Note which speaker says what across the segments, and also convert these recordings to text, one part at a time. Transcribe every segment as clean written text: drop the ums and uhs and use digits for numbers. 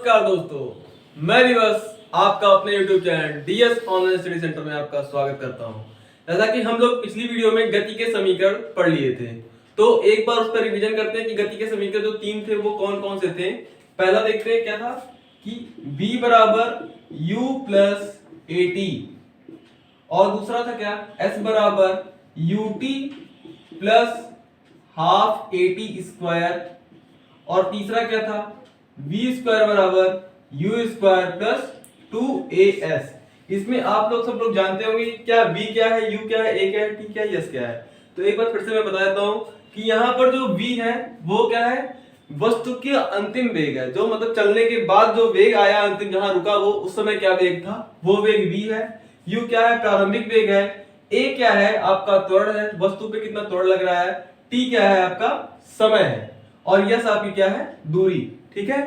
Speaker 1: नमस्कार दोस्तों, मैं दिवस आपका अपने YouTube channel DS online study centre में आपका स्वागत करता हूं। जैसा कि हम लोग पिछली वीडियो में गति के समीकरण पढ़ लिए थे, तो एक बार उसका रिवीजन करते हैं कि गति के समीकरण जो तीन थे वो कौन कौन से थे। पहला देखते हैं क्या था कि v बराबर u प्लस at, और दूसरा था क्या s बराबर ut plus half at square, और तीसरा क्या था v स्क्वायर बराबर u स्क्वायर प्लस 2as। इसमें आप लोग सब लोग जानते होंगे कि क्या v क्या है, u क्या है, a क्या है, t क्या है, s क्या है। तो एक बार फिर से मैं बता देता हूं कि यहाँ पर जो v है वो क्या है, वस्तु की अंतिम वेग है, जो मतलब चलने के बाद जो वेग आया अंतिम जहां रुका वो उस समय क्या वेग था, वो वेग v है। u क्या है, प्रारंभिक वेग है। a क्या है, आपका त्वरण है, वस्तु पे कितना त्वरण लग रहा है। t क्या है, आपका समय है। और यस आपकी क्या है, दूरी। ठीक है,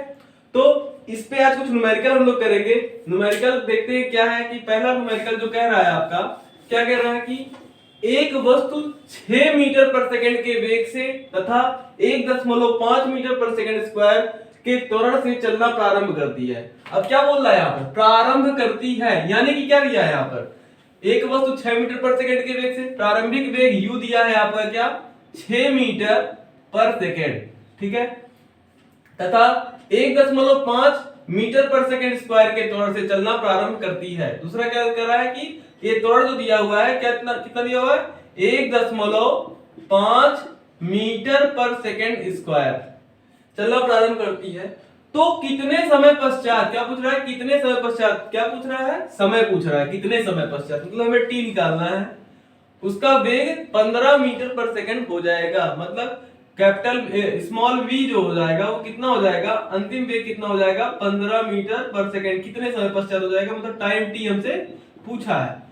Speaker 1: तो इस पे आज कुछ न्यूमेरिकल हम लोग करेंगे। न्यूमेरिकल देखते हैं क्या है कि पहला न्यूमेरिकल जो कह रहा है आपका, क्या कह रहा है कि एक वस्तु 6 मीटर पर सेकंड के वेग से तथा 1.5 मीटर पर सेकंड स्क्वायर के त्वरण से चलना प्रारंभ करती है। अब क्या बोल रहा है यहाँ पर, प्रारंभ करती है, यानी कि क्या दिया है यहाँ पर, एक वस्तु 6 मीटर पर सेकंड के वेग से, प्रारंभिक वेग u दिया है आपका क्या, 6 मीटर पर सेकंड। ठीक है, तथा 1.5 मीटर पर सेकंड स्क्वायर के त्वरण से चलना प्रारंभ करती है। दूसरा क्या कर रहा है कि ये त्वरण जो दिया हुआ है क्या, कितना दिया हुआ है, 1.5 मीटर पर सेकंड स्क्वायर चलना प्रारंभ करती है। तो कितने समय पश्चात, क्या पूछ रहा है, कितने समय पश्चात, क्या पूछ रहा है, समय पूछ रहा है, कितने समय पश्चात, मतलब हमें टी निकालना है। उसका वेग 15 मीटर पर सेकंड हो जाएगा, मतलब कैपिटल स्मॉल v जो हो जाएगा वो कितना हो जाएगा, अंतिम वेग कितना हो जाएगा, 15 मीटर पर सेकंड, कितने समय पश्चात हो जाएगा, मतलब टाइम t हमसे पूछा है।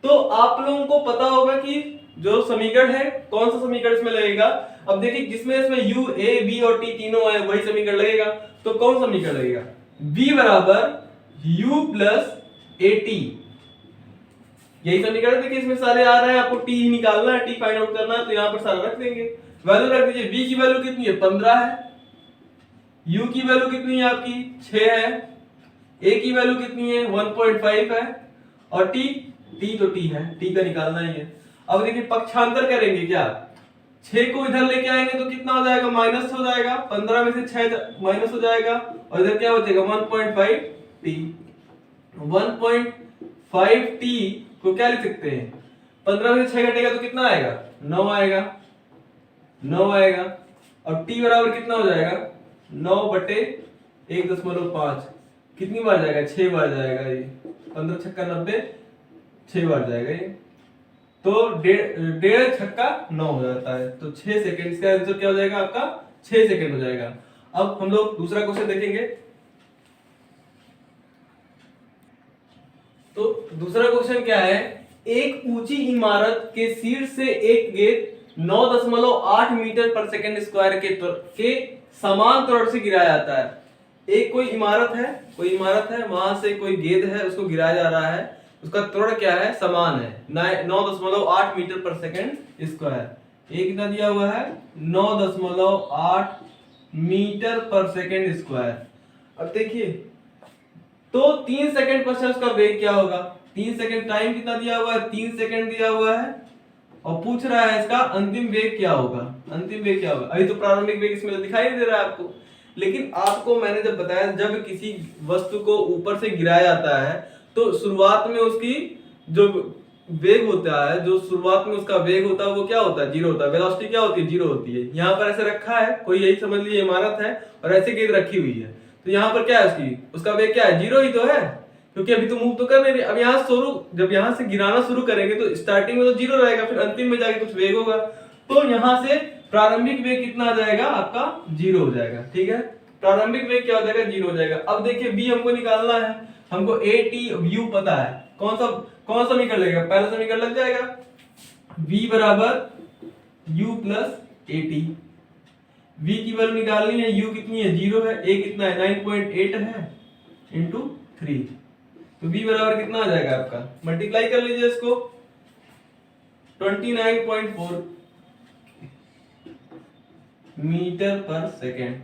Speaker 1: तो आप लोगों को पता होगा कि जो समीकरण है, कौन सा समीकरण इसमें लगेगा। अब देखिए जिसमें इसमें u a b और t तीनों है वही समीकरण लगेगा। तो कौन सा समीकरण लगेगा, v बराबर u प्लस at, यही समीकरण। देखिए इसमें सारे आ रहे हैं, आपको t निकालना है, t फाइंड आउट करना है, तो यहाँ पर सारा रख देंगे। वैल्यू रख दीजिए, v की वैल्यू कितनी है, 15 है, u की वैल्यू कितनी है आपकी 6 है, a की वैल्यू कितनी है 1.5 है, और t तो t है, t का निकालना ही है। अब देखिए पक्षांतर करेंगे, क्या 6 को इधर लेके आएंगे तो कितना हो जाएगा, माइनस हो जाएगा, 15 में से 6 माइनस हो जाएगा, और इधर क्या बचेगा 1.5 t। 1.5 t को क्या लिख सकते हैं, 15 में से 6 घटेगा तो कितना आएगा, 9 आएगा, 9 आएगा। और t बराबर कितना हो जाएगा, 9 बटे 1.5, कितनी बार जाएगा, 6 बार जाएगा। ये 15 छक्का 90, 6 बार जाएगा ये, तो डेढ़ छक्का 9 हो जाता है। तो 6 सेकंड, इसका आंसर क्या हो जाएगा आपका, 6 सेकंड हो जाएगा। अब हम लोग दूसरा क्वेश्चन देखेंगे। तो दूसरा क्वेश्चन क्या है, एक ऊंची इमारत के शीर्ष से एक गेंद 9.8 मीटर पर सेकंड स्क्वायर के समान त्वरण से गिराया जाता है। एक कोई इमारत है, वहां से कोई गेंद है, उसको गिराया जा रहा है, उसका त्वरण क्या है, समान है 9.8 मीटर पर सेकंड स्क्वायर। एक कितना दिया हुआ है, 9.8 मीटर पर सेकंड स्क्वायर। अब देखिए तो 3 सेकंड पश्चात उसका वेग क्या होगा, 3 सेकंड टाइम कितना दिया हुआ है, 3 सेकंड दिया हुआ है, और पूछ रहा है इसका अंतिम वेग क्या होगा। अंतिम वेग क्या होगा, अभी तो प्रारंभिक वेग इसमें दिखाई नहीं दे रहा है आपको, लेकिन आपको मैंने जब बताया, जब किसी वस्तु को ऊपर से गिराया जाता है तो शुरुआत में उसकी जो वेग होता है, जो शुरुआत में उसका वेग होता है वो क्या होता है, 0 होता है। वेलोसिटी क्या होती है, 0 होती है। यहाँ पर ऐसे रखा है, कोई यही समझ लीजिए इमारत है और ऐसे गेंद रखी हुई है, तो यहाँ पर क्या है, उसका वेग क्या है, 0 ही तो है, क्योंकि अभी तो मूव तो कर नहीं रही। अब यहाँ जब यहाँ से गिराना शुरू करेंगे तो स्टार्टिंग में तो 0 रहेगा, फिर अंतिम में जाके कुछ वेग होगा, तो यहाँ से प्रारंभिक वेग कितना आ जाएगा आपका, 0 हो जाएगा। ठीक है, प्रारंभिक वेग क्या हो जाएगा, 0 हो जाएगा। अब देखिए v हमको निकालना है, हमको at u पता है, कौन सा समीकरण लगेगा, पहला समीकरण लग जाएगा, v बराबर u प्लस at। v की वैल्यू निकालनी है, u कितनी है 0 है, a कितना है 9.8 है, इंटू 3, तो v बराबर कितना आ जाएगा आपका, मल्टीप्लाई कर लीजिए इसको, 29.4 मीटर पर सेकेंड।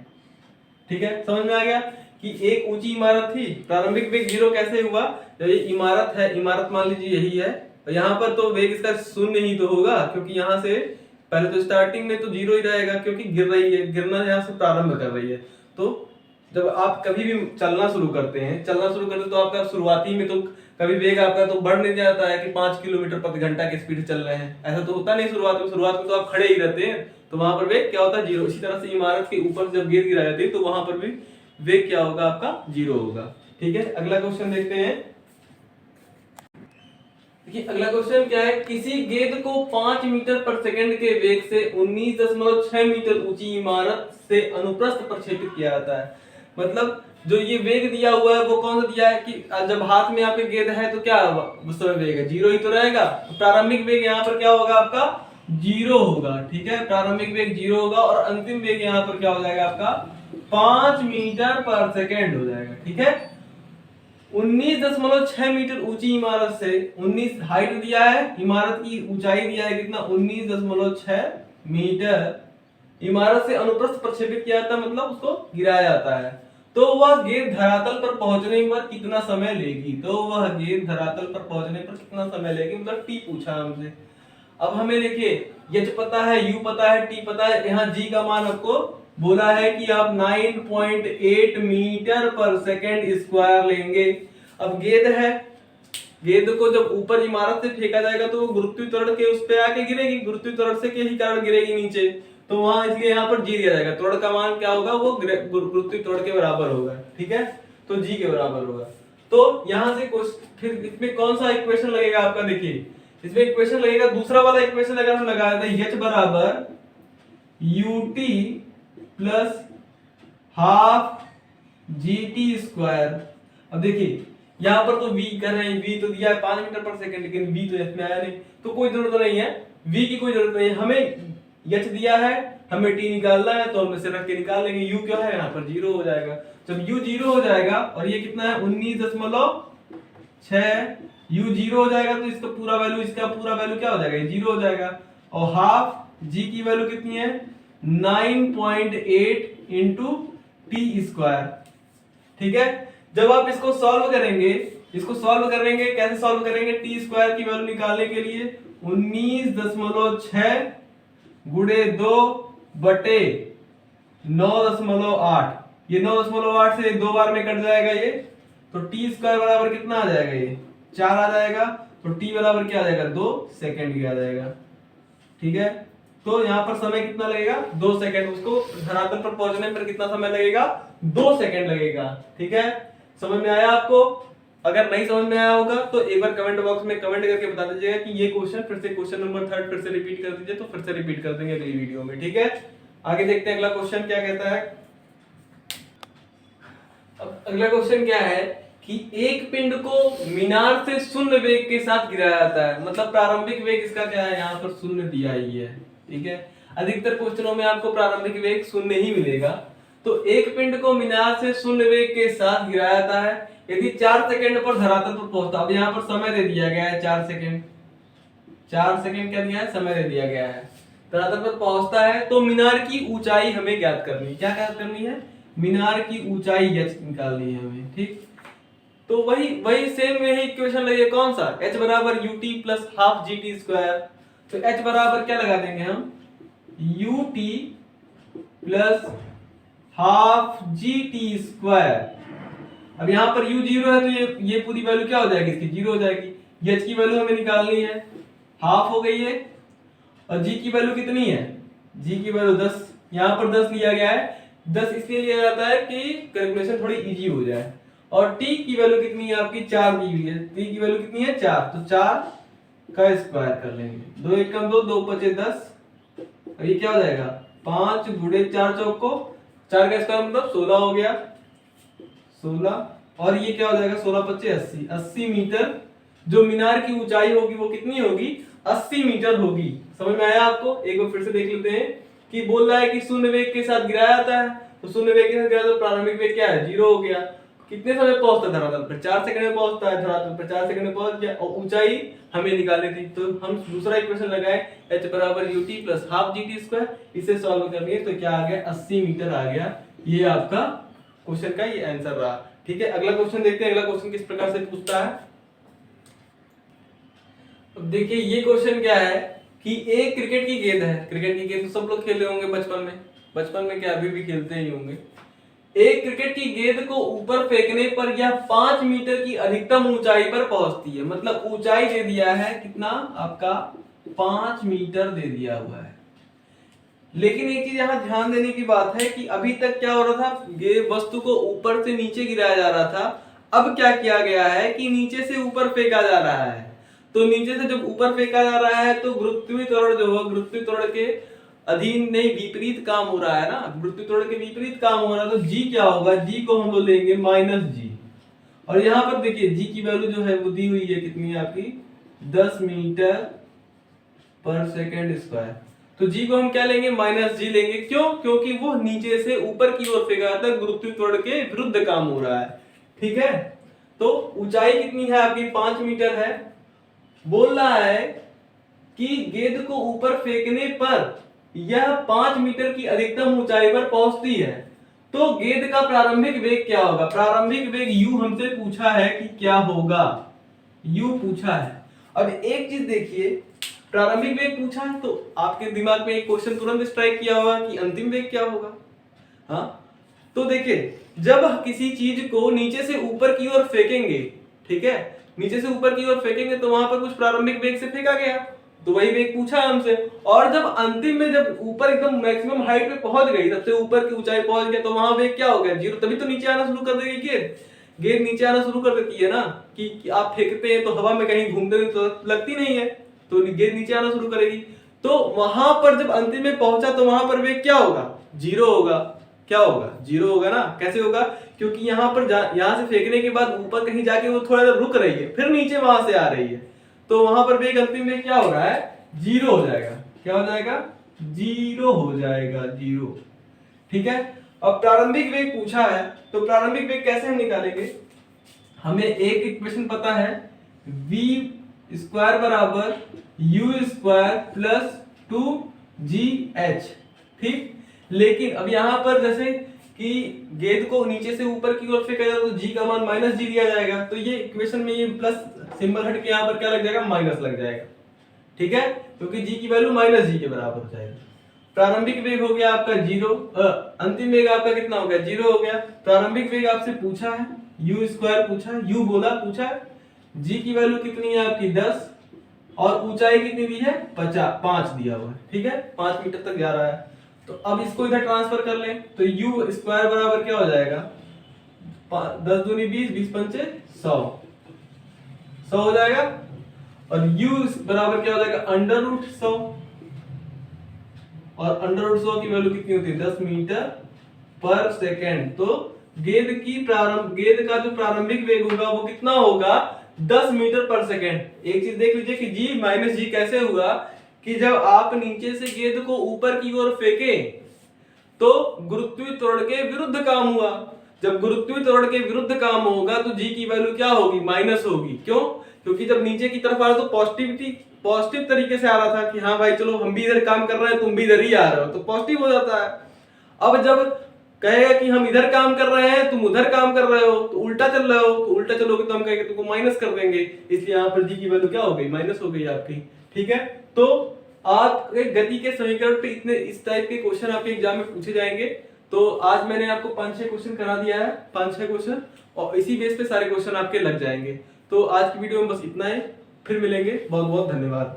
Speaker 1: ठीक है, समझ में आ गया कि एक ऊंची इमारत थी, प्रारंभिक वेग 0 कैसे हुआ, जब ये इमारत है, इमारत मान लीजिए यही है, और यहाँ पर तो वेग इसका 0 ही तो होगा, क्योंकि यहाँ से पहले तो स्टार्टिंग में तो 0 ही रहेगा, क्योंकि गिर रही है, गिरना यहाँ से प्रारंभ कर रही है। तो जब आप कभी भी चलना शुरू करते हैं तो आपका शुरुआती में तो कभी वेग आपका तो बढ़ नहीं जाता है कि 5 किलोमीटर प्रति घंटा की स्पीड से चल रहे हैं, ऐसा तो होता नहीं। शुरुआत में तो आप खड़े ही रहते हैं, तो वहां पर वेग क्या होता है, 0। इसी तरह से इमारत के ऊपर जब गेंद गिराई जाती है तो वहां पर भी वेग क्या होगा, आपका 0 होगा। ठीक है, अगला क्वेश्चन देखते हैं। देखिए अगला क्वेश्चन क्या है, किसी गेंद को 5 मीटर पर सेकंड के वेग से 19.6 मीटर ऊंची इमारत से अनुप्रस्थ प्रक्षेपित किया जाता है। मतलब जो ये वेग दिया हुआ है वो कौन सा दिया है कि जब हाथ में आपके गेंद है तो क्या उस समय वेग है 0 ही तो रहेगा। तो प्रारंभिक वेग यहाँ पर क्या होगा, आपका 0 होगा। ठीक है, प्रारंभिक वेग 0 होगा और अंतिम वेग यहाँ पर क्या हो जाएगा, आपका 5 मीटर पर सेकेंड हो जाएगा। ठीक है, 19.6 मीटर ऊंची इमारत से 19 हाइट दिया है, इमारत की ऊंचाई दिया है कितना, 19.6 मीटर। इमारत से अनुप्रस्थ प्रक्षेपित किया जाता है, मतलब उसको गिराया जाता है। तो वह गेंद धरातल पर पहुंचने पर कितना समय लेगी, मतलब टी पूछा हमसे। अब हमें देखिए एच पता है, यू पता है, टी पता है, यहाँ जी का मान आपको बोला है कि आप 9.8 मीटर पर सेकेंड स्क्वायर लेंगे। अब गेंद है, गेंद को जब ऊपर इमारत से फेंका जाएगा तो वो गुरुत्वीय त्वरण के उस पे आके गिरेगी, गुरुत्वीय त्वरण से के ही कारण गिरेगी नीचे, तो वहां इसलिए यहाँ पर जी दिया जाएगा। त्वरण का मान क्या होगा, वो गुरुत्वीय त्वरण के बराबर होगा। ठीक है, तो जी के बराबर होगा। तो यहाँ से फिर इसमें कौन सा इक्वेशन लगेगा आपका, देखिए इसमें इक्वेशन लगेगा दूसरा वाला इक्वेशन अगर हम लगाया था, एच बराबर UT plus half G T square. अब देखिए यहाँ पर तो v कर रहे हैं, v तो दिया है 5 मीटर पर सेकंड, लेकिन v तो इसमें आया नहीं, तो कोई जरूरत नहीं है, v की कोई जरूरत नहीं है। हमें h दिया है, हमें t निकालना है, तो हम इसे रख के निकाल लेंगे। u क्या है, यहाँ पर 0 हो जाएगा। जब u 0 हो जाएगा और ये कितना है 19.6, u 0 हो जाएगा तो इसका पूरा वैल्यू क्या हो जाएगा, ये 0 हो जाएगा। और हाफ g की वैल्यू कितनी है, 9.8 इंटू टी स्क्वायर। ठीक है, जब आप इसको सॉल्व करेंगे, कैसे सॉल्व करेंगे, टी स्क्वायर की वैल्यू निकालने के लिए 19.6 गुणे 2 बटे 9.8, ये 9.8 से 2 बार में कट जाएगा ये, तो टी स्क्वायर बराबर कितना आ जाएगा, ये 4 आ जाएगा। तो टी बराबर क्या आ जाएगा, 2 सेकेंड की आ जाएगा। ठीक है, तो यहाँ पर समय कितना लगेगा, 2 सेकेंड। उसको धरातल पर पहुंचने पर कितना समय लगेगा, 2 सेकेंड लगेगा। ठीक है, समझ में आया आपको? अगर नहीं समझ में आया होगा तो एक बार कमेंट बॉक्स में कमेंट करके बता दीजिएगा कि ये क्वेश्चन फिर से, क्वेश्चन नंबर 3 फिर से रिपीट कर दीजिए, तो फिर से रिपीट कर देंगे अगली वीडियो में। ठीक है, आगे देखते हैं अगला क्वेश्चन क्या कहता है। अब अगला क्वेश्चन क्या है कि एक पिंड को मीनार से शून्य वेग के साथ गिराया जाता है। मतलब प्रारंभिक वेग इसका क्या है, यहाँ पर शून्य दिया ही है। ठीक है, अधिकतर क्वेश्चनों में आपको प्रारंभिक वेग शून्य ही मिलेगा। तो एक पिंड को मीनार से शून्य वेग के साथ गिराया जाता है यदि 4 सेकंड पर धरातल पर पहुंचता। अब यहाँ पर समय दे दिया गया है 4 सेकंड, 4 सेकंड क्या दिया है, समय दे दिया गया है। धरातल पर पहुंचता है तो मीनार की ऊंचाई हमें ज्ञात करनी है। क्या ज्ञात करनी है, मीनार की ऊंचाई h निकालनी है हमें। ठीक, तो वही सेम यही इक्वेशन लगे, कौन सा, h बराबर ut plus half G T square. तो h बराबर क्या लगा देंगे हम, ut plus half G T square. अब यहाँ पर u 0 है तो ये पूरी वैल्यू क्या हो जाएगी, इसकी 0 हो जाएगी। h की वैल्यू हमें निकालनी है, हाफ हो गई है, और g की वैल्यू कितनी है, g की वैल्यू 10, यहाँ पर 10 लिया गया है। 10 इसलिए लिया जाता है कि कैलकुलेशन थोड़ी इजी हो जाए। और t की वैल्यू कितनी है आपकी, 4 दी हुई है, t की वैल्यू कितनी है 4, तो 4 का स्क्वायर कर लेंगे। 2 1 कम 2, 2 5 10, अब ये क्या हो जाएगा 5 गुणे 4 चौक को 4 का स्क्वायर मतलब 16 हो गया, 16, और ये क्या हो जाएगा 16 25 80, 80 मीटर। जो मीनार की ऊंचाई होगी वो कितनी होगी, 80 मीटर होगी। समझ में आया आपको? एक बार फिर से देख लेते हैं कि बोल रहा है कि शून्य वेग के साथ गिराया जाता है, तो शून्य वेग के साथ गिराया तो प्रारंभिक वेग क्या है, 0 हो गया। कितने समय पहुंचता है धरातल पर, 4 सेकंड में पहुंचता है, धरातल पर 4 सेकंड में पहुंच गया, और ऊंचाई हमें निकालनी थी। तो हम दूसरा इक्वेशन लगाए, h बराबर ut plus half G T square, इसे सॉल्व करनी है तो क्या आ गया 80 मीटर आ गया। ये आपका क्वेश्चन का ये आंसर रहा। ठीक है, अगला क्वेश्चन देखते हैं। अगला क्वेश्चन किस प्रकार से पूछता है। अब देखिए ये क्वेश्चन क्या है कि एक क्रिकेट की गेंद है। क्रिकेट की गेंद तो सब लोग खेले होंगे बचपन में क्या अभी भी खेलते ही होंगे। एक क्रिकेट की गेंद को ऊपर फेंकने पर यह 5 मीटर की अधिकतम ऊंचाई पर पहुंचती है। मतलब ऊंचाई दे दिया है कितना आपका 5 मीटर दे दिया हुआ है। लेकिन एक चीज यहाँ ध्यान देने की बात है कि अभी तक क्या हो रहा था, वस्तु को ऊपर से नीचे गिराया जा रहा था। अब क्या किया गया है कि नीचे से ऊपर फेंका जा रहा है। तो नीचे से जब ऊपर फेंका जा रहा है तो गुरुत्वीय त्वरण जो है, गुरुत्वीय त्वरण के अधीन नहीं, विपरीत काम हो रहा है ना, गुरुत्वीय त्वरण के विपरीत काम हो रहा है। तो जी क्या होगा, जी को हम लोग लेंगे -g। और यहाँ पर देखिए जी की वैल्यू जो है वो दी हुई है कितनी है आपकी 10 मीटर पर सेकेंड स्क्वायर। तो जी को हम क्या लेंगे -g लेंगे। क्यों? क्योंकि वो नीचे से ऊपर की ओर फेंका जाता है, गुरुत्वीय त्वरण के विरुद्ध काम हो रहा है। ठीक है, तो ऊंचाई कितनी है आपकी 5 मीटर है। बोल रहा है कि गेंद को ऊपर फेंकने पर यह 5 मीटर की अधिकतम ऊंचाई पर पहुंचती है। तो गेंद का प्रारंभिक वेग क्या होगा। प्रारंभिक वेग u हमसे पूछा है कि क्या होगा, u पूछा है। अब एक चीज देखिए, प्रारंभिक वेग पूछा है तो आपके दिमाग में एक क्वेश्चन तुरंत स्ट्राइक किया होगा कि अंतिम वेग क्या होगा। हाँ, तो देखिए जब किसी चीज को नीचे से ऊपर की ओर फेंकेंगे, ठीक है, नीचे से ऊपर की ओर फेंकेंगे तो वहां पर कुछ प्रारंभिक वेग से फेंका गया, तो वही वेग पूछा है हमसे। और जब अंतिम में जब ऊपर एकदम मैक्सिमम हाइट पे पहुंच गई, सबसे ऊपर की ऊंचाई पहुंच गया, तो वहां वेग क्या हो गया 0। तभी तो नीचे आना शुरू कर देगी गेंद। गेंद नीचे आना शुरू कर देती है ना, कि आप फेंकते हैं तो हवा में कहीं घूमते तो लगती नहीं है, तो गेंद नीचे आना शुरू करेगी। तो वहां पर जब अंतिम में पहुंचा तो वहां पर वेग क्या होगा 0 होगा। क्या होगा 0 होगा ना। कैसे होगा, क्योंकि यहाँ पर यहाँ से फेंकने के बाद ऊपर कहीं जाके वो थोड़ा देर रुक रही है, फिर नीचे वहां से आ रही है, तो वहां पर वेग अंतिम में क्या हो रहा है 0 हो जाएगा। क्या हो जाएगा 0 हो जाएगा 0। ठीक है, अब प्रारंभिक वेग पूछा है तो प्रारंभिक वेग कैसे हम निकालेंगे। हमें एक इक्वेशन पता है v² बराबर u² प्लस 2gh। ठीक, लेकिन अब यहाँ पर जैसे कि गेंद को नीचे से ऊपर की ओर फेंका जाए तो g का मान -g दिया जाएगा, तो ये इक्वेशन में ये प्लस सिंबल हट के यहाँ पर क्या लग जाएगा माइनस लग जाएगा। ठीक है, क्योंकि g की वैल्यू -g के बराबर हो जाएगी। प्रारंभिक वेग हो गया आपका 0, अंतिम वेग आपका कितना हो गया 0 हो गया। प्रारंभिक वेग आपसे पूछा है u² पूछा है, u बोला पूछा है, g की वैल्यू कितनी है आपकी 10 और ऊंचाई कितनी दी है 5 दिया हुआ है। ठीक है, 5 मीटर तक जा रहा है। तो अब इसको इधर ट्रांसफर कर लें तो u² बराबर क्या हो जाएगा 10 दूनी 20, 20 पंचे 100 हो जाएगा। और u बराबर क्या हो जाएगा √100, और √100 की वैल्यू कितनी होती है 10 मीटर पर सेकेंड। तो गेंद का जो प्रारंभिक वेग होगा वो कितना होगा 10 मीटर पर सेकेंड। एक चीज देख लीजिए कि g - g कैसे हुआ कि जब आप नीचे से गेंद को ऊपर की ओर फेंके तो गुरुत्वीय त्वरण के विरुद्ध काम हुआ। जब गुरुत्वीय त्वरण के विरुद्ध काम होगा तो g की वैल्यू क्या होगी माइनस होगी। क्यों? क्योंकि जब नीचे की तरफ आ रहा तो पॉजिटिव तरीके से आ रहा था कि हाँ भाई चलो हम भी इधर काम कर रहे हैं, तुम भी इधर ही आ रहे हो, तो पॉजिटिव हो जाता है। अब जब कहेगा कि हम इधर काम कर रहे हैं तुम उधर काम कर रहे हो, तो उल्टा चल रहे हो, तो उल्टा चलोगे तो हम कहेंगे तुमको माइनस कर देंगे, इसलिए यहाँ पर g की वैल्यू क्या हो गई माइनस हो गई आपकी। ठीक है, तो आपके गति के समीकरण पे इतने इस टाइप के क्वेश्चन आपके एग्जाम में पूछे जाएंगे। तो आज मैंने आपको 5-6 क्वेश्चन करा दिया है, 5-6 क्वेश्चन, और इसी बेस पे सारे क्वेश्चन आपके लग जाएंगे। तो आज की वीडियो में बस इतना है, फिर मिलेंगे, बहुत बहुत धन्यवाद।